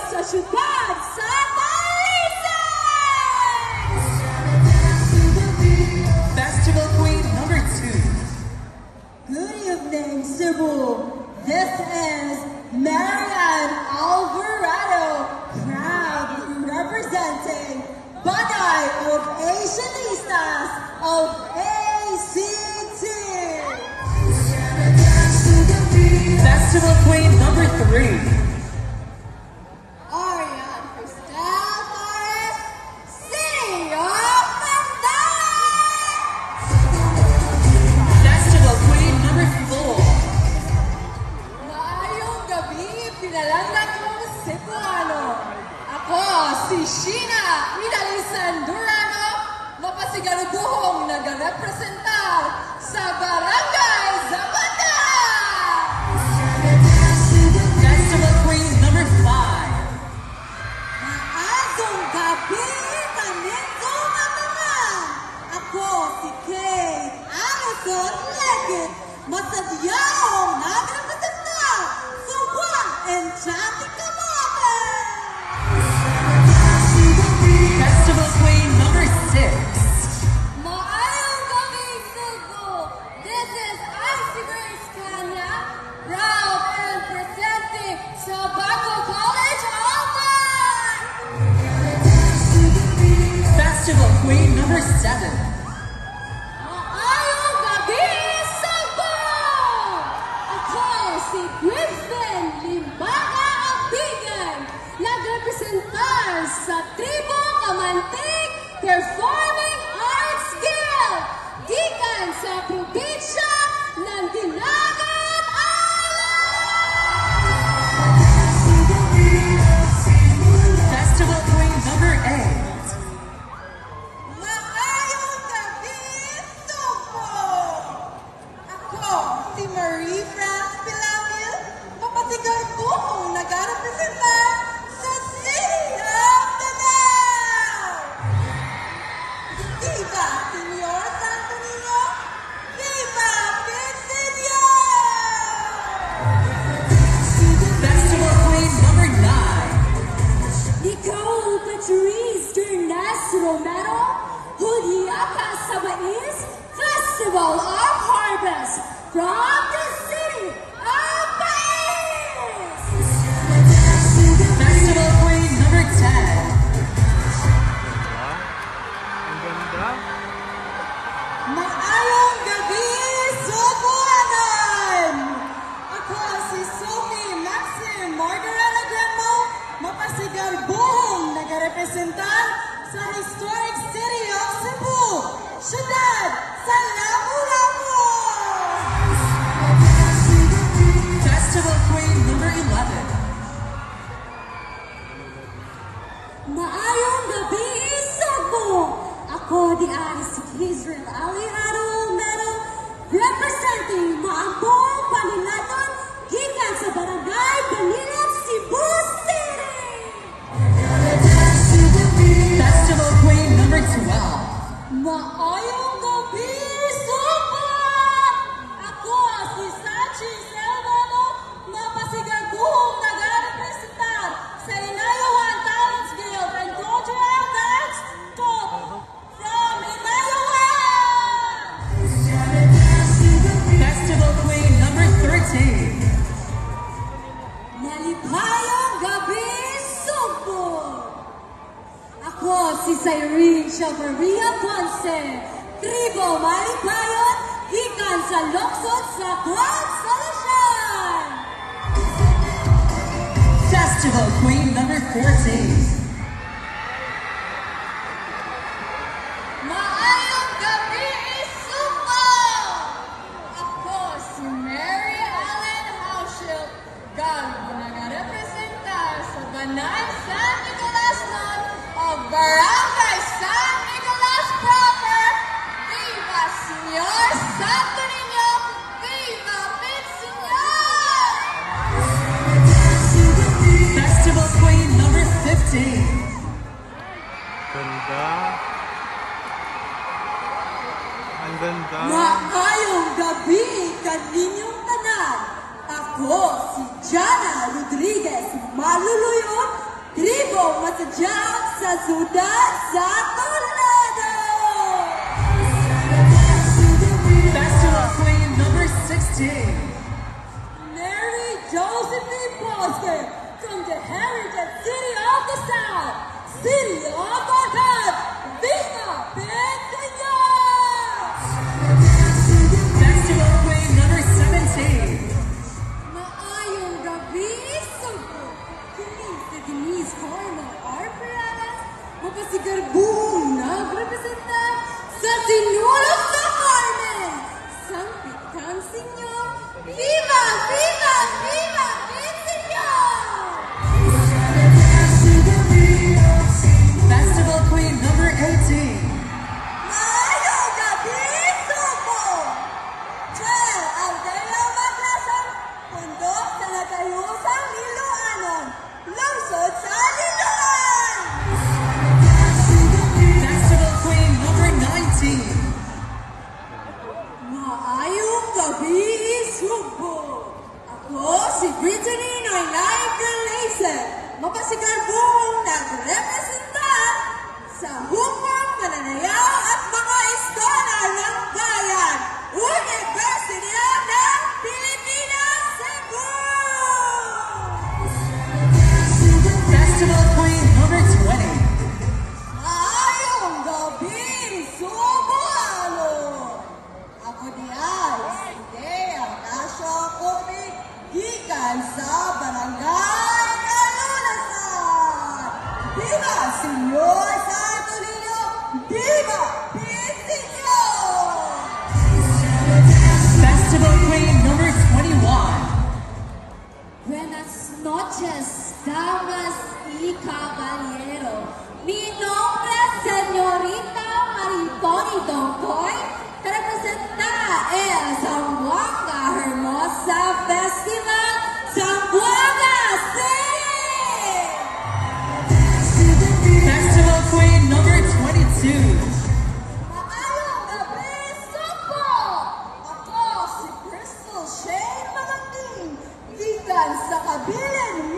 sa syudad sa Talisay! Festival Queen number 2. Good evening, Cebu. This is Marian Alvarado, proudly representing Banay of Asianistas of ACT. Festival Queen number 3. Arian Cristel Flores, City of Mandalas. Festival Queen number 4. Maayong gabi, pinalanda kong Cebuano. Ako si Sheena Idalisan Durano, mapasigalubuhong nag-representar sa Barangay Zapata. Festival Queen number 5. Maayong gabi, kanindong matanan. Ako si Kate Alison Legit, masadyang nag-representar sa One Enchanted Kamote. Festival Queen number 6. Maayong gabi, Cebu. This is Icy Grace Kanya, proud and presenting sa Baco College Alman. Festival Queen number 7. Maayong gabi, Cebu. Ako si Griffin Limbaga Abigan, nagrepresentar sa Tribo Kamantig Performing Arts Guild, gikan sa probinsya ng Dinagat Island. Festival Queen number 8. Maayong gabi, Cebu. Ako si Marie France Pilamil, mapasigaw kong nag-representar sa City of Davao. Viva Senyor Santo Niño! Viva Quinceañera! Festival Queen number 9. Ikaw, Patrice Dernes Romero, Hudiaka Sabais, Festival of Harvest from the City of Bais! Festival Queen number 10. Ang ganda. Maayong gabi, Cebuanan! Ako si Sophie Maxim Margareta Granmo, mapasigalbong nag-representar sa Historic City of Cebu, syudad sa Lapu-Lapu! Festival Queen number 11. Maayong gabi, Cebu! Ako di ay si Israel Aliado Mero, representing Maambong Panilaton, gikan sa Barangay Banilan, Cebu City! Festival Queen number 12. Maayong gabi, Cebu! Ako si Sachi Selvano, mapasigaguhong nag-representar sa Inayawan Talents Guild and Cultural Dance Top from Inayawan! Festival Queen number 13. Malipayong gabi, Cebu! Ako si Cyrene Chavaria Ponce, Tribo Malipayon, gikan sa Loksod sa Consolacion! Festival Queen number 14. Maayong gabi, Cebu! Ako si Mary Ellen Hauschild, gago nag-representar sa Banay San Nicolas Nun of Barangay San Nicolas proper. Viva Senyor Santo Niño! Viva Quinceañera! Festival Queen number 15. Ganda. Ang ganda. Maayong gabi kaninyong tanan. Ako si Jana Rodriguez Maluluyot, tribo masadyang sa syudad sa Toledo! Festival Queen number 16. Mary Josephine Foster from the Heritage City of the South, City of Orchard, Viva Peñas! Festival Queen number 17. Maayong gabi, Subo! Kini si Denise Carmen R. Perales, mapasigarbuhong nagrepresenta sa Sinulog sa Carmen! Sangpitan sinyo, Viva! Viva! Viva! Festival Queen number 18. Maayong gabi, Subo! 12 Aldea Maglasan, Pundok sa Nagayusang Liloanon, Lungsod sa Liloan! Festival Queen number 19. Maayong gabi, Subo! Ako si Brittany Noylay Galese, mapasigarbong nagrepresenta sa hukong pananayaw at mga istorya ng bayan, Universidad ng Pilipinas, Cebu! Festival Queen number 20. Maayong gabi, Subuano! Ako di ay si Dea Tasha Kobe, gikan sa Barangay Kalulasan! Viva Senyor Santo Niño! Viva Pisinyo! Festival Queen number 21. Buenas noches, damas y caballero. Mi nombre es Señorita Mariponi Dongkoy, que representa el Zamboanga Hermosa Festival Zamboanga City! Festival Queen number 22. Maayong gabi, Supo! Ako si Crystal Shane Maganding, gikan sa Kabilan,